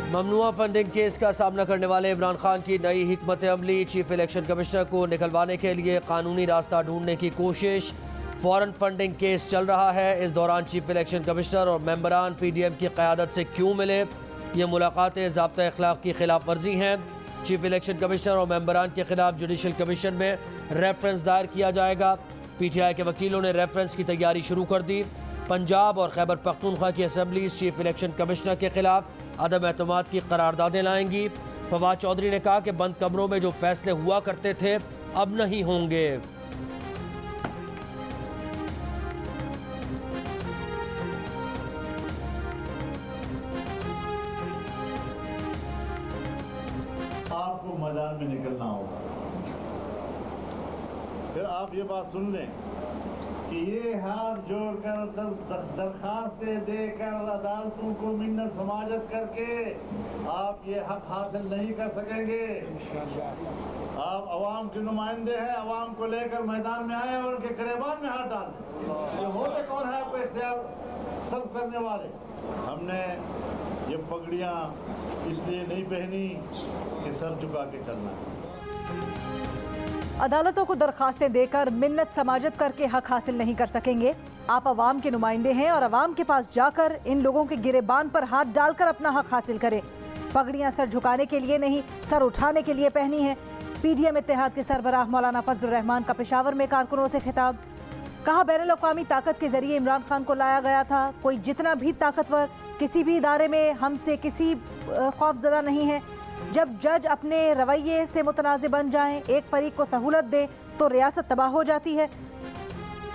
ममनुआ funding case का सामना करने वाले इमरान खान की नई हिकमत अमली। चीफ इलेक्शन कमिश्नर को निकलवाने के लिए कानूनी रास्ता ढूंढने की कोशिश। फॉरेन फंडिंग केस चल रहा है। इस दौरान चीफ इलेक्शन कमिश्नर और मेंबरान पीडीएम की क़यादत से क्यों मिले? ये मुलाकातें ज़ाब्ता अखलाक की खिलाफ वर्जी हैं। चीफ इलेक्शन कमिश्नर और मेंबरान के खिलाफ जुडिशल कमीशन में रेफरेंस दायर किया जाएगा। पीटीआई के वकीलों ने रेफरेंस की तैयारी शुरू कर दी। पंजाब और खैबर पख्तूनख्वा की असम्बलीज चीफ इलेक्शन कमिश्नर के खिलाफ अदम एतमाद की करारदादें लाएंगी। फवाद चौधरी ने कहा कि बंद कमरों में जो फैसले हुआ करते थे अब नहीं होंगे। आपको मैदान में निकलना होगा। फिर आप ये बात सुन लें कि ये हाथ जोड़कर दरखास्तें देकर अदालतों को मिन्नत समाजत करके आप ये हक हासिल नहीं कर सकेंगे। आप अवाम के नुमाइंदे हैं, अवाम को लेकर मैदान में आए और उनके गिरेबान में हाथ डाल दें। ये होते कौन है आपको इख्तियार सब करने वाले? हमने ये पगड़ियाँ इसलिए नहीं पहनी कि सर झुका के चलना है। अदालतों को दरखास्तें देकर मिन्नत समाजत करके हक हासिल नहीं कर सकेंगे। आप अवाम के नुमाइंदे हैं और अवाम के पास जाकर इन लोगों के गिरेबान पर हाथ डालकर अपना हक हासिल करें। पगड़ियां सर झुकाने के लिए नहीं, सर उठाने के लिए पहनी हैं। पीडीएम इत्तेहाद के सरबराह मौलाना फजलुर रहमान का पेशावर में कारकुनों से खिताब। कहा, बैनुल अक़वामी ताकत के जरिए इमरान खान को लाया गया था। कोई जितना भी ताकतवर किसी भी इदारे में हमसे किसी खौफजदा नहीं है। जब जज अपने रवैये से मुतनाज़े बन जाएं, एक फरीक को सहूलत दे तो रियासत तबाह हो जाती है।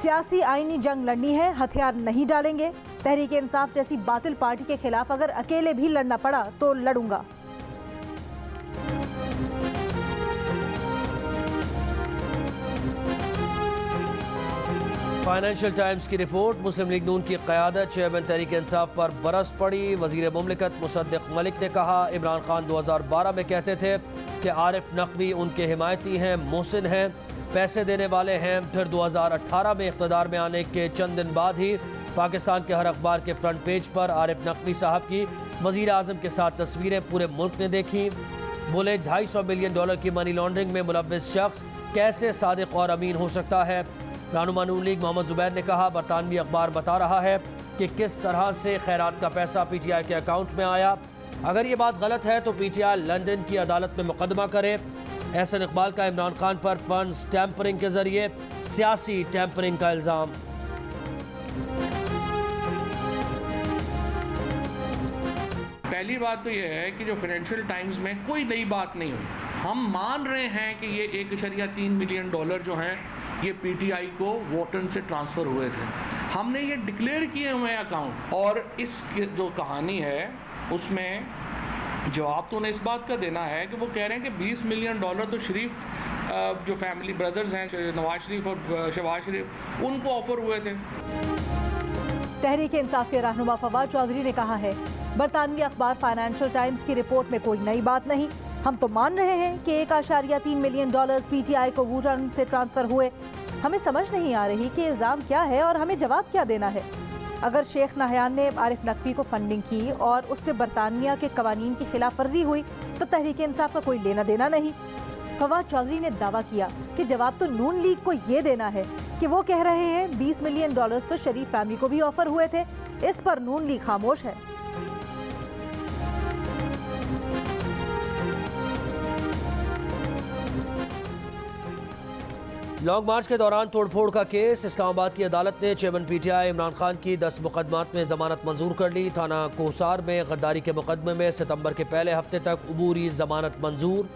सियासी आईनी जंग लड़नी है, हथियार नहीं डालेंगे। तहरीक इंसाफ जैसी बातिल पार्टी के खिलाफ अगर अकेले भी लड़ना पड़ा तो लड़ूंगा। फाइनेंशियल टाइम्स की रिपोर्ट। मुस्लिम लीग नून की क़यादत चेयरमैन तहरीक इंसाफ पर बरस पड़ी। वज़ीर मुमलिकत मुसद्दिक़ मलिक ने कहा, इमरान खान 2012 में कहते थे कि आरिफ नकवी उनके हिमायती हैं, मोहसिन हैं, पैसे देने वाले हैं। फिर 2018 में इक़्तिदार में आने के चंद दिन बाद ही पाकिस्तान के हर अखबार के फ्रंट पेज पर आरिफ नकवी साहब की वज़ीर आज़म के साथ तस्वीरें पूरे मुल्क ने देखी। बोले, $250 मिलियन की मनी लॉन्ड्रिंग में मुलव्विस शख्स कैसे सादिक और अमीन हो सकता है? रहनुमा नून लीग मोहम्मद ज़ुबैर ने कहा, बरतानवी अखबार बता रहा है कि किस तरह से खैरात का पैसा पीटीआई के अकाउंट में आया। अगर ये बात गलत है तो पीटीआई लंदन की अदालत में मुकदमा करे। एहसन इकबाल का इमरान खान पर फंड्स टैंपरिंग के जरिए सियासी टैंपरिंग का इल्ज़ाम। पहली बात तो यह है कि जो फाइनेंशियल टाइम्स में कोई नई बात नहीं हुई। हम मान रहे हैं कि ये $1.3 मिलियन जो हैं ये पीटीआई को वोटन से ट्रांसफ़र हुए थे। हमने ये डिक्लेयर किए हुए अकाउंट। और इस जो कहानी है उसमें जवाब तो उन्हें इस बात का देना है कि वो कह रहे हैं कि $20 मिलियन तो शरीफ जो फैमिली ब्रदर्स हैं, नवाज शरीफ और शहबाज शरीफ, उनको ऑफर हुए थे। तहरीक इंसाफ के रहनुमा फवाद चौधरी ने कहा है, बरतानवी अखबार फाइनेंशियल टाइम्स की रिपोर्ट में कोई नई बात नहीं। हम तो मान रहे हैं कि $1.3 मिलियन पीटीआई को वोटन से ट्रांसफ़र हुए। हमें समझ नहीं आ रही कि इल्ज़ाम क्या है और हमें जवाब क्या देना है। अगर शेख नाहयान ने आरिफ नकवी को फंडिंग की और उससे बरतानिया के कवानीन की खिलाफ वर्जी हुई तो तहरीक इंसाफ का कोई लेना देना नहीं। फवाद चौधरी ने दावा किया कि जवाब तो नून लीग को ये देना है कि वो कह रहे हैं $20 मिलियन तो शरीफ फैमिली को भी ऑफर हुए थे। इस पर नून लीग खामोश है। लॉन्ग मार्च के दौरान तोड़फोड़ का केस। इस्लामाबाद की अदालत ने चेयरमैन पीटीआई इमरान खान की 10 मुकदमात में जमानत मंजूर कर ली। थाना कोहसार में गद्दारी के मुकदमे में सितंबर के पहले हफ्ते तक अबूरी जमानत मंजूर।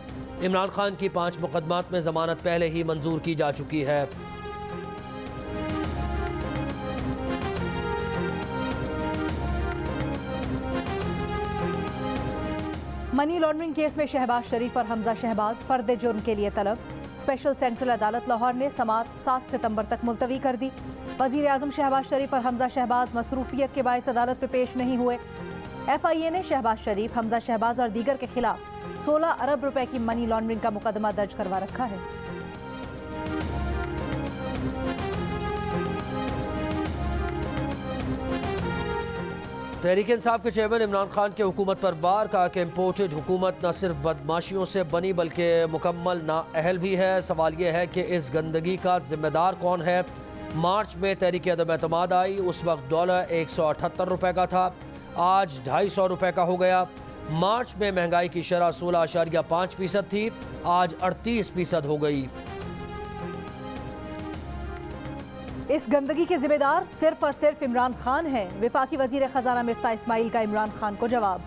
इमरान खान की 5 मुकदमात में जमानत पहले ही मंजूर की जा चुकी है। मनी लॉन्ड्रिंग केस में शहबाज शरीफ और हमजा शहबाज फर्द जुर्म के लिए तलब। स्पेशल सेंट्रल अदालत लाहौर ने समाअत 7 सितंबर तक मुलतवी कर दी। वज़ीर आज़म शहबाज शरीफ और हमजा शहबाज मसरूफियत के बायस अदालत में पेश नहीं हुए। FIA ने शहबाज शरीफ, हमजा शहबाज और दीगर के खिलाफ 16 अरब रुपए की मनी लॉन्ड्रिंग का मुकदमा दर्ज करवा रखा है। तहरीक इंसाफ के चेयरमैन इमरान खान के हुकूमत पर बार, कहा कि इम्पोर्टेड हुकूमत न सिर्फ बदमाशियों से बनी बल्कि मुकम्मल नाअहल भी है। सवाल यह है कि इस गंदगी का जिम्मेदार कौन है। मार्च में तहरीक अदम एतमाद आई, उस वक्त डॉलर 178 रुपये का था, आज 250 रुपये का हो गया। मार्च में महंगाई की शरह 16.5% थी, आज 38% हो गई। इस गंदगी के जिम्मेदार सिर्फ और सिर्फ इमरान खान हैं। विफाकी वजीर खजाना मिफ्ता इस्माइल का इमरान खान को जवाब,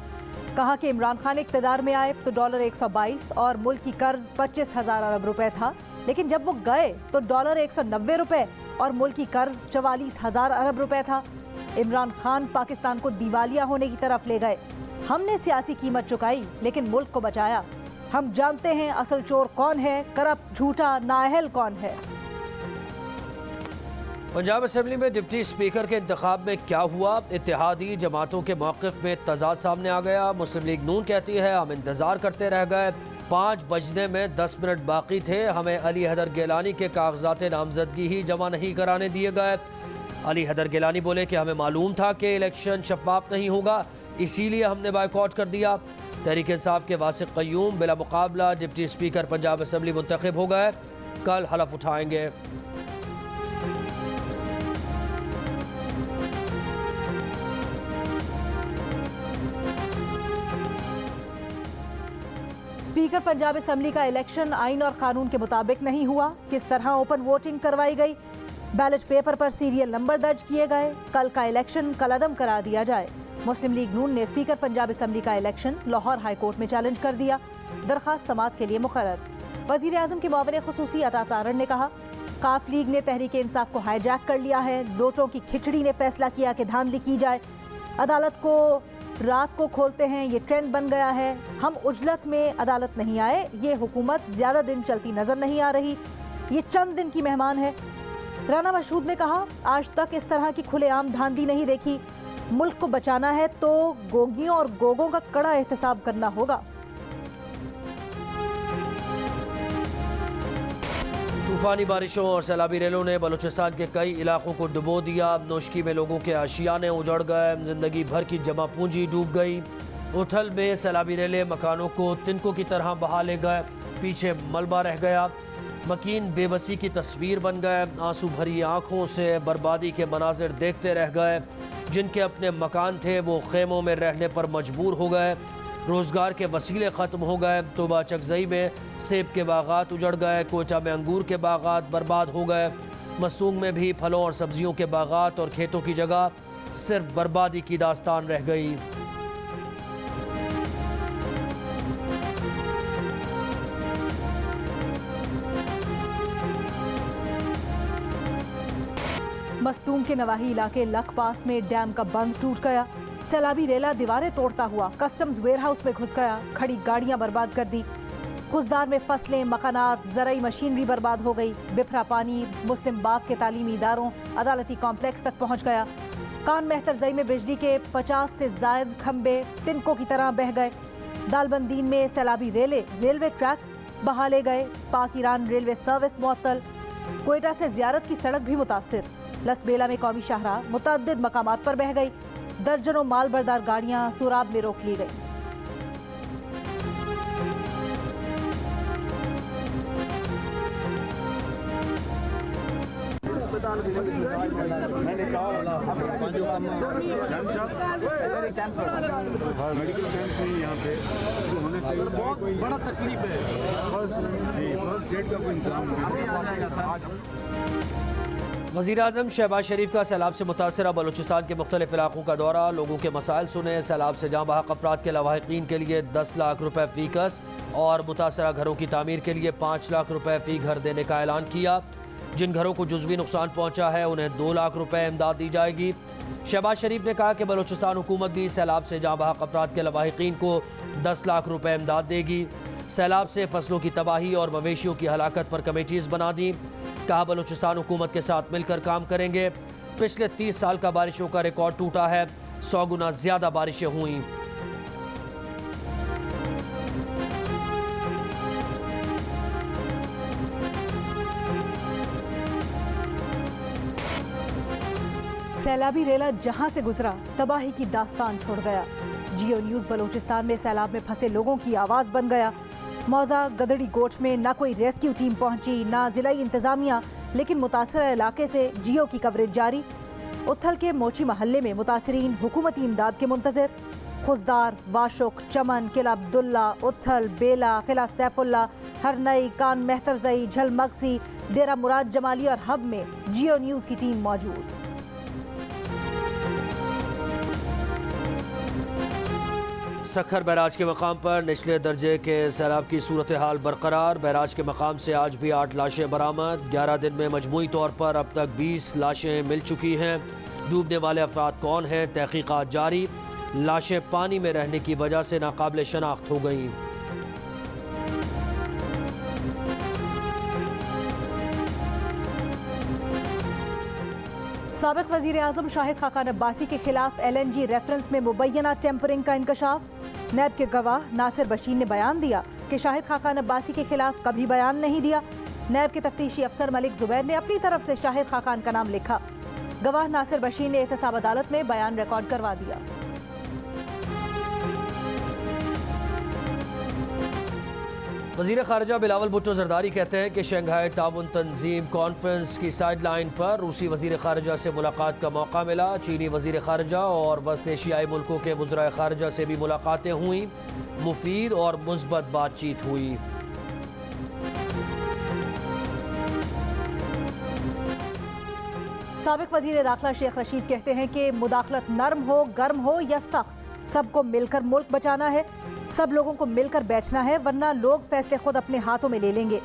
कहा कि इमरान खान इक़्तिदार में आए तो डॉलर 122 और मुल्क की कर्ज 25,000 अरब रुपए था, लेकिन जब वो गए तो डॉलर 190 रुपए और मुल्क की कर्ज 44,000 अरब रुपए था। इमरान खान पाकिस्तान को दिवालिया होने की तरफ ले गए। हमने सियासी कीमत चुकाई लेकिन मुल्क को बचाया। हम जानते हैं असल चोर कौन है, करप्ट, झूठा, नाअहल कौन है। पंजाब असम्बली में डिप्टी स्पीकर के इंतखाब में क्या हुआ? इत्तेहादी जमातों के मौक़िफ़ में तजाद सामने आ गया। मुस्लिम लीग नून कहती है हम इंतज़ार करते रह गए, 5 बजने में 10 मिनट बाकी थे, हमें अली हैदर गिलानी के कागजात नामजदगी ही जमा नहीं कराने दिए गए। अली हैदर गिलानी बोले कि हमें मालूम था कि इलेक्शन शफाफ नहीं होगा, इसीलिए हमने बायकॉट कर दिया। तहरीक इंसाफ के वासिक क़य्यूम बिला मुकाबला डिप्टी स्पीकर पंजाब असम्बली मुंतखब हो गए, कल हलफ उठाएंगे। स्पीकर पंजाब असम्बली का इलेक्शन आइन और कानून के मुताबिक नहीं हुआ। किस तरह ओपन वोटिंग करवाई गई, बैलेट पेपर पर सीरियल नंबर दर्ज किए गए। कल का इलेक्शन कलअदम करा दिया जाए। मुस्लिम लीग नून ने स्पीकर पंजाब असम्बली का इलेक्शन लाहौर हाई कोर्ट में चैलेंज कर दिया। दरख्वास्त समाअत के लिए मुकर्रर। वज़ीर आज़म के मुआविन ख़ुसूसी अता तारण ने कहा, काफ लीग ने तहरीक इंसाफ को हाईजैक कर लिया है। नोटों की खिचड़ी ने फैसला किया कि धांधली की जाए, अदालत को रात को खोलते हैं, ये ट्रेंड बन गया है। हम उजलत में अदालत नहीं आए, ये हुकूमत ज़्यादा दिन चलती नज़र नहीं आ रही, ये चंद दिन की मेहमान है। राना मशहूद ने कहा, आज तक इस तरह की खुलेआम धांधली नहीं देखी। मुल्क को बचाना है तो गोगियों और गोगों का कड़ा एहतसाब करना होगा। तूफानी बारिशों और सैलाबी रेलों ने बलूचिस्तान के कई इलाकों को डुबो दिया। नौशकी में लोगों के आशियाने उजड़ गए, जिंदगी भर की जमा पूंजी डूब गई। उथल में सैलाबी रेलें मकानों को तिनकों की तरह बहा ले गए, पीछे मलबा रह गया। मकीन बेबसी की तस्वीर बन गए, आंसू भरी आंखों से बर्बादी के मनाजिर देखते रह गए। जिनके अपने मकान थे वो खेमों में रहने पर मजबूर हो गए। रोज़गार के वसीले ख़त्म हो गए। तोबा चकजई में सेब के बागात उजड़ गए, कोयटा में अंगूर के बागात बर्बाद हो गए। मस्तूंग में भी फलों और सब्जियों के बागात और खेतों की जगह सिर्फ बर्बादी की दास्तान रह गई। मस्तूम के नवाही इलाके लख पास में डैम का बंद टूट गया। सैलाबी रेला दीवारें तोड़ता हुआ कस्टम्स वेयरहाउस में घुस गया, खड़ी गाड़ियां बर्बाद कर दी। खुजदार में फसलें, मकानात, ज़राई मशीनरी बर्बाद हो गई। बिफरा पानी मुस्लिम बाग के तालीमी इदारों, अदालती कॉम्प्लेक्स तक पहुंच गया। कान मेहतरजई में बिजली के 50 से ज़ायद खंबे तिनकों की तरह बह गए। दालबंदीन में सैलाबी रेलवे ट्रैक बहा ले गए। पाक ईरान रेलवे सर्विस मुअत्तल। कोयटा से ज़ियारत की सड़क भी मुतासिर। लसबेला में कौमी शाहराह मुतअद्दिद मकामात पर बह गई। दर्जनों माल बरदार गाड़ियां सुराब में रोक ली गई। मैंने कहा मेडिकल कैंप नहीं यहाँ पे तो होने चाहिए। बहुत बड़ा तकलीफ है। फर्स्ट डेट का कोई इंतजाम वज़ीर आज़म शहबाज शरीफ का सैलाब से मुतासरा बलूचिस्तान के मुख्तलिफ इलाकों का दौरा, लोगों के मसाइल सुने। सैलाब से जाँ बहक अफराद के लवाहिकीन के लिए 10 लाख रुपए फ़ी कस और मुतासरा घरों की तामीर के लिए 5 लाख रुपए फ़ी घर देने का ऐलान किया। जिन घरों को जुज़वी नुकसान पहुँचा है उन्हें 2 लाख रुपए इमदाद दी जाएगी। शहबाज शरीफ ने कहा कि बलूचिस्तान हुकूमत भी सैलाब से जाँ बहक अफराद के लवाहिकीन को 10 लाख रुपए इमदाद देगी। सैलाब से फसलों की तबाही और मवेशियों की हलाकत पर कमेटीज़ बना दी। कहा बलूचिस्तान हुकूमत के साथ मिलकर काम करेंगे। पिछले 30 साल का बारिशों का रिकॉर्ड टूटा है, 100 गुना ज़्यादा बारिशें हुई। सैलाबी रेला जहां से गुजरा तबाही की दास्तान छोड़ गया। जियो न्यूज़ बलूचिस्तान में सैलाब में फंसे लोगों की आवाज़ बन गया। मौजा गदड़ी गोट में ना कोई रेस्क्यू टीम पहुंची, ना जिलाई इंतजामिया, लेकिन मुतासर इलाके से जियो की कवरेज जारी। उथल के मोची महल्ले में मुतासरीन हुकूमती इमदाद के मुंतज़िर। खुजदार, वाशुक, चमन, किला अब्दुल्ला, उथल, बेला, किला सैफुल्ला, हरनई, कान मेहतरजई, झलमगसी, डेरा मुराद जमाली और हब में जियो न्यूज़ की टीम मौजूद। सखर बैराज के मकाम पर निचले दर्जे के सैलाब की सूरत हाल बरकरार। बैराज के मकाम से आज भी 8 लाशें बरामद। 11 दिन में मजमूई तौर पर अब तक 20 लाशें मिल चुकी हैं। डूबने वाले अफराद कौन हैं, तहकीकात जारी। लाशें पानी में रहने की वजह से नाकाबिल शनाख्त हो गईं। साबिक वज़ीर आज़म शाहिद खाकान अब्बासी के खिलाफ LNG रेफरेंस में मुबैना टेम्परिंग का इंकशाफ। नैब के गवाह नासिर बशीर ने बयान दिया कि शाहिद खाकान अब्बासी के खिलाफ कभी बयान नहीं दिया। नैब के तफ्तीशी अफसर मलिक जुबैर ने अपनी तरफ से शाहिद खाकान का नाम लिखा। गवाह नासिर बशीर ने एहतसाब अदालत में बयान रिकॉर्ड करवा दिया। वज़ीर ख़ारिजा बिलावल भुट्टो ज़रदारी कहते हैं कि शंघाई ताउन तंजीम कॉन्फ्रेंस की साइड लाइन पर रूसी वज़ीर ख़ारिजा से मुलाकात का मौका मिला। चीनी वज़ीर ख़ारिजा और वस्त एशियाई मुल्कों के वज़राए ख़ारिजा से भी मुलाकातें हुई। मुफीद और मुस्बत बातचीत हुई। साबिक वज़ीर दाखिला शेख रशीद कहते हैं कि मुदाखलत नर्म हो, गर्म हो या सख्त, सबको मिलकर मुल्क बचाना है। सब लोगों को मिलकर बैठना है, वरना लोग फैसले खुद अपने हाथों में ले लेंगे।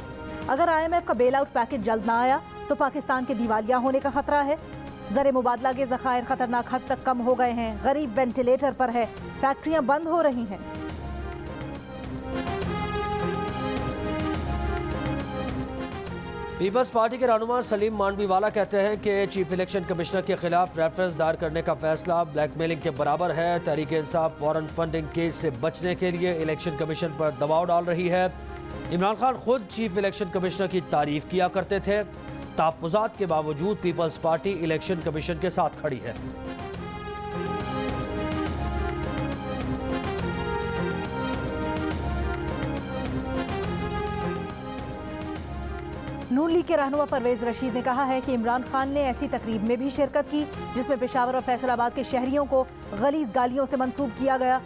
अगर IMF का बेल आउट पैकेज जल्द ना आया तो पाकिस्तान के दिवालिया होने का खतरा है। ज़र मुबादला के ज़खायर खतरनाक हद तक कम हो गए हैं। गरीब वेंटिलेटर पर है, फैक्ट्रियां बंद हो रही हैं। पीपल्स पार्टी के रहनुमा सलीम मांडवीवाला कहते हैं कि चीफ इलेक्शन कमिश्नर के खिलाफ रेफरेंस दायर करने का फैसला ब्लैकमेलिंग के बराबर है। Tehreek Insaf foreign funding case से बचने के लिए इलेक्शन कमीशन पर दबाव डाल रही है। इमरान खान खुद चीफ इलेक्शन कमिश्नर की तारीफ किया करते थे। तहफ़्फ़ुज़ात के बावजूद पीपल्स पार्टी इलेक्शन कमीशन के साथ खड़ी है। नून लीग के रहनुमा परवेज रशीद ने कहा है कि इमरान खान ने ऐसी तकरीब में भी शिरकत की जिसमें पेशावर और फैसलाबाद के शहरियों को गलीज़ गालियों से मंसूब किया गया।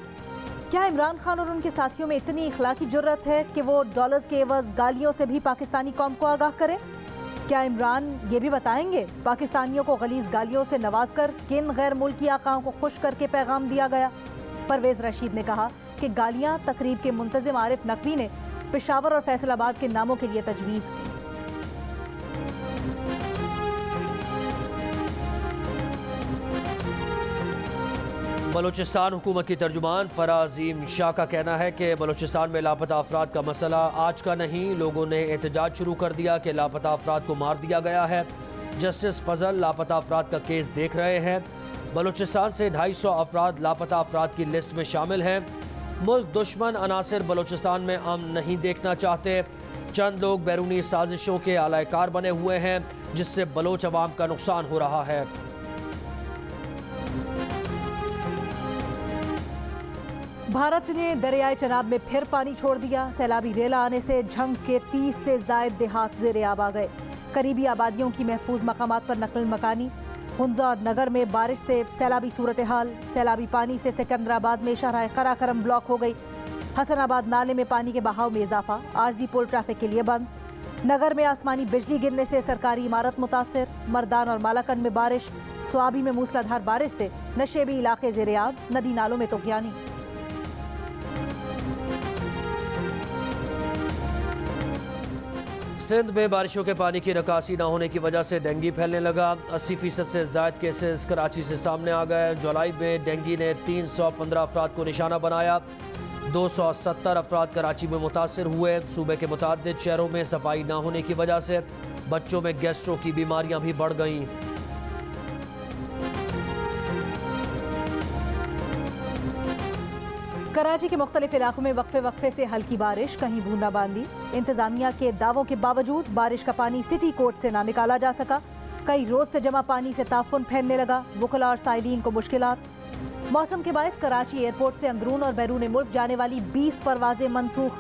क्या इमरान खान और उनके साथियों में इतनी इखलाकी जुर्रत है कि वो डॉलर्स के एवज गालियों से भी पाकिस्तानी कौम को आगाह करें? क्या इमरान ये भी बताएंगे पाकिस्तानियों को गलीज़ गालियों से नवाज कर किन गैर मुल्की आकाओं को खुश करके पैगाम दिया गया? परवेज रशीद ने कहा कि गालियाँ तकरीब के मुंतज़िम आरिफ नकवी ने पेशावर और फैसलाबाद के नामों के लिए तजवीज़ की। बलूचिस्तान हुकूमत की तर्जुमान फराजीम शाह का कहना है कि बलूचिस्तान में लापता अफराद का मसला आज का नहीं। लोगों ने एहतजाज शुरू कर दिया कि लापता अफराद को मार दिया गया है। जस्टिस फजल लापता अफराद का केस देख रहे हैं। बलूचिस्तान से 250 अफराद लापता अफराद की लिस्ट में शामिल हैं। मुल्क दुश्मन अनासिर बलूचिस्तान में अमन नहीं देखना चाहते। चंद लोग बैरूनी साजिशों के आलाकार बने हुए हैं जिससे बलोच अवाम का नुकसान हो रहा है। भारत ने दरियाए चनाब में फिर पानी छोड़ दिया। सैलाबी रेला आने से झंग के 30 से ज़ायद देहात ज़ेरे आब आ गए। करीबी आबादियों की महफूज मकामात पर नकल मकानी। हुंजा और नगर में बारिश से सैलाबी सूरत हाल। सैलाबी पानी से सिकंदराबाद में शाहराह कराकरम ब्लॉक हो गई। हसनाबाद नाले में पानी के बहाव में इजाफा। आरजी पुल ट्रैफिक के लिए बंद। नगर में आसमानी बिजली गिरने से सरकारी इमारत मुतासर। मर्दान और मालाकंड में बारिश। स्वाबी में मूसलाधार बारिश से नशेबी इलाके ज़ेरे आब। नदी नालों में तुग़यानी। सिंध में बारिशों के पानी की निकासी न होने की वजह से डेंगू फैलने लगा। 80% से ज़ायद केसेस कराची से सामने आ गए। जुलाई में डेंगू ने 315 अफराद को निशाना बनाया। 270 अफराद कराची में मुतासर हुए। सूबे के मुताद्दिद शहरों में सफाई न होने की वजह से बच्चों में गैस्ट्रो की बीमारियां भी बढ़ गईं। कराची के मुख्तलिफ इलाकों में वक्फे वक्फे से हल्की बारिश, कहीं बूंदाबांदी। इंतजामिया के दावों के बावजूद बारिश का पानी सिटी कोर्ट से ना निकाला जा सका। कई रोज से जमा पानी से ताफुन फैलने लगा, वुकला और साइलिन को मुश्किलात। मौसम के बायस कराची एयरपोर्ट से अंदरून और बैरून मुल्क जाने वाली 20 परवाजें मनसूख।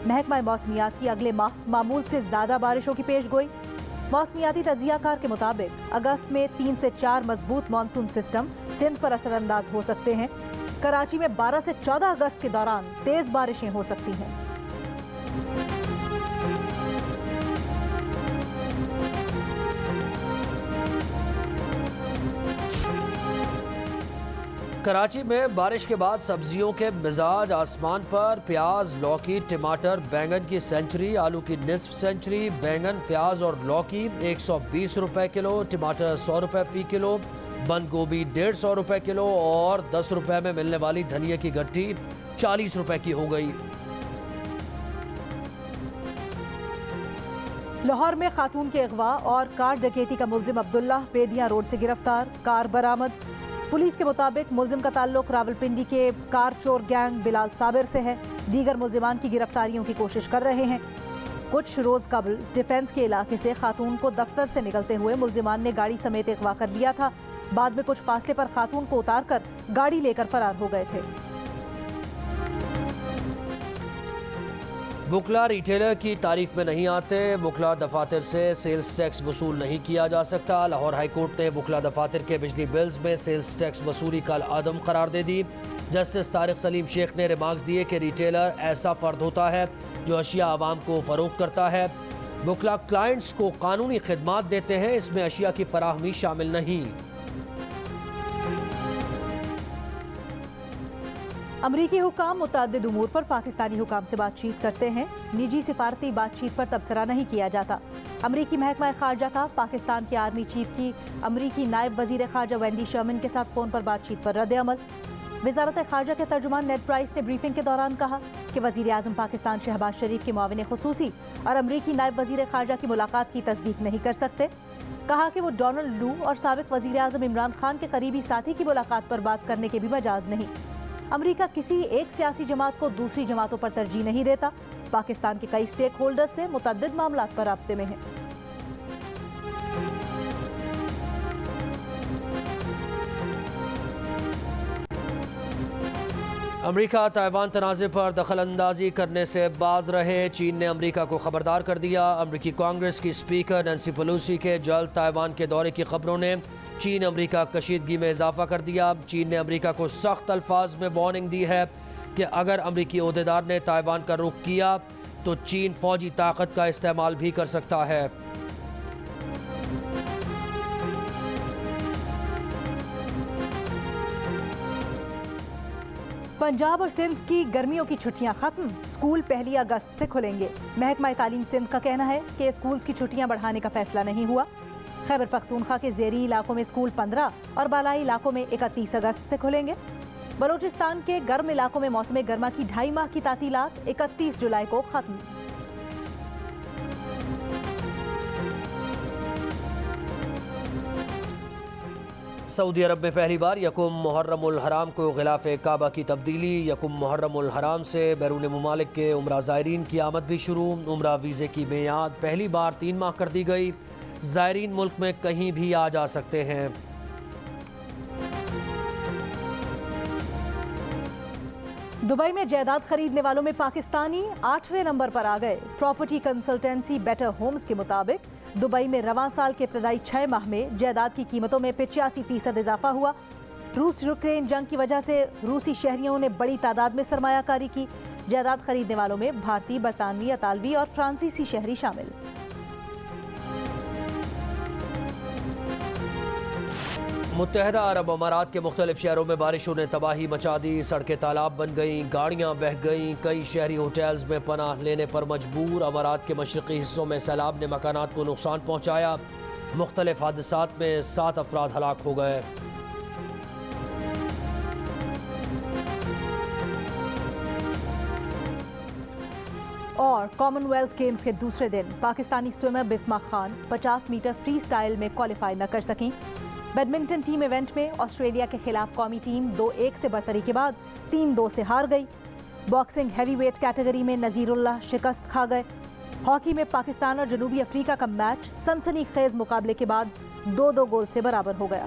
महकमा मौसमियात की अगले माह मामूल से ज्यादा बारिशों की पेशगोई। मौसमियाती तजियाकार के मुताबिक अगस्त में 3 से 4 मजबूत मानसून सिस्टम सिंध पर असरअंदाज हो सकते हैं। कराची में 12 से 14 अगस्त के दौरान तेज बारिशें हो सकती हैं। कराची में बारिश के बाद सब्जियों के मिजाज आसमान पर। प्याज, लौकी, टमाटर, बैंगन की सेंचुरी, आलू की निस्फ सेंचुरी। बैंगन, प्याज और लौकी 120 रुपए किलो, टमाटर 100 रुपए फी किलो, बंद गोभी 150 रुपए किलो और 10 रुपए में मिलने वाली धनिया की गट्ठी 40 रुपए की हो गई। लाहौर में खातून के अगवा और कार डकैती का मुल्जिम अब्दुल्ला बेदिया रोड से गिरफ्तार, कार बरामद। पुलिस के मुताबिक मुल्जिम का ताल्लुक रावलपिंडी के कार चोर गैंग बिलाल साबिर से है। दीगर मुल्जिमान की गिरफ्तारियों की कोशिश कर रहे हैं। कुछ रोज कबल डिफेंस के इलाके से खातून को दफ्तर से निकलते हुए मुल्जिमान ने गाड़ी समेत अगवा कर लिया था। बाद में कुछ फासले पर खातून को उतारकर गाड़ी लेकर फरार हो गए थे। वुकला रिटेलर की तारीफ में नहीं आते। वुकला दफातर से सेल्स टैक्स वसूल नहीं किया जा सकता। लाहौर हाई कोर्ट ने वुकला दफातर के बिजली बिल्स में सेल्स टैक्स वसूली कल आदम करार दे दी। जस्टिस तारिक सलीम शेख ने रिमार्क्स दिए कि रिटेलर ऐसा फर्द होता है जो अशिया आवाम को फरोख्त करता है। वुकला क्लाइंट्स को कानूनी खिदमात देते हैं, इसमें अशिया की फराहमी शामिल नहीं। अमरीकी हुकाम मुतअद्दिद उमूर पर पाकिस्तानी हुकाम से बातचीत करते हैं। निजी सिफारती बातचीत पर तबसरा नहीं किया जाता। अमरीकी महकमा खारजा का पाकिस्तान के आर्मी चीफ की अमरीकी नायब वजीर खारजा वेंडी शर्मन के साथ फोन पर बातचीत पर रद्द अमल। वजारत खारजा के तर्जुमान नेड प्राइस ने ब्रीफिंग के दौरान कहा कि वजीर आजम पाकिस्तान शहबाज शरीफ के मुआविन खुसूसी और अमरीकी नायब वजीर खारजा की मुलाकात की तस्दीक नहीं कर सकते। कहा कि वो डोनाल्ड लू और साबिक वजीर आजम इमरान खान के करीबी साथी की मुलाकात पर बात करने के भी मजाज नहीं। अमरीका किसी एक सियासी जमात को दूसरी जमातों पर तरजीह नहीं देता। पाकिस्तान के कई स्टेक होल्डर्स से मुतअद्दिद मामलात पर राब्ते में है। अमरीका ताइवान तनाज़े पर दखल अंदाजी करने से बाज रहे। चीन ने अमरीका को खबरदार कर दिया। अमरीकी कांग्रेस की स्पीकर नैन्सी पेलोसी के जल्द ताइवान के दौरे की खबरों ने चीन अमरीका कशीदगी में इजाफा कर दिया। चीन ने अमरीका को सख्त अल्फाज में वार्निंग दी है कि अगर अमरीकी ओहदेदार ने ताइवान का रुख किया तो चीन फौजी ताकत का इस्तेमाल भी कर सकता है। पंजाब और सिंध की गर्मियों की छुट्टियां खत्म, स्कूल 1 अगस्त से खुलेंगे। महकमा तालीम सिंध का कहना है कि स्कूल्स की छुट्टियां बढ़ाने का फैसला नहीं हुआ। खैबर पख्तूनख्वा के ज़ेरी इलाकों में स्कूल 15 और बालाई इलाकों में 31 अगस्त से खुलेंगे। बलूचिस्तान के गर्म इलाकों में मौसम गर्मा की 2.5 माह की तातीलात 31 जुलाई को खत्म। सऊदी अरब में पहली बार यकुम मुहर्रमुल हराम को गिलाफ़े काबा की तब्दीली। यकुम मुहर्रमुल हराम से बैरून मुमालिक के उम्रा ज़ायरीन की आमद भी शुरू। उम्रा वीज़े की मियाद पहली बार 3 माह कर दी गई। ज़ायरीन मुल्क में कहीं भी आ जा सकते हैं। दुबई में जायदाद खरीदने वालों में पाकिस्तानी 8वें नंबर पर आ गए। प्रॉपर्टी कंसल्टेंसी बेटर होम्स के मुताबिक दुबई में रवां साल के इब्तदाई 6 माह में जायदाद की कीमतों में 85% इजाफा हुआ। रूस यूक्रेन जंग की वजह से रूसी शहरियों ने बड़ी तादाद में सरमायाकारी की। जायदाद खरीदने वालों में भारतीय, बरतानवी, अतालवी और फ्रांसीसी शहरी शामिल। मुत्तहदा अरब अमारात के मुख्तलिफ शहरों में बारिशों ने तबाही मचा दी। सड़कें तालाब बन गईं, गाड़ियाँ बह गईं। कई शहरी होटल्स में पनाह लेने पर मजबूर। अमारात के मशरक़ी हिस्सों में सैलाब ने मकानात को नुकसान पहुँचाया। मुख्तलिफ हादसात में 7 अफराद हलाक हो गए। और कॉमनवेल्थ गेम्स के दूसरे दिन Pakistani swimmer Bisma Khan 50 metre freestyle में क्वालिफाई न कर सकीं। बैडमिंटन टीम इवेंट में ऑस्ट्रेलिया के खिलाफ कौमी टीम 2-1 से बरतरी के बाद 3-2 से हार गई। बॉक्सिंग हैवीवेट कैटेगरी में नजीरुल्लाह शिकस्त खा गए। हॉकी में पाकिस्तान और जनूबी अफ्रीका का मैच सनसनीखेज मुकाबले के बाद 2-2 गोल से बराबर हो गया।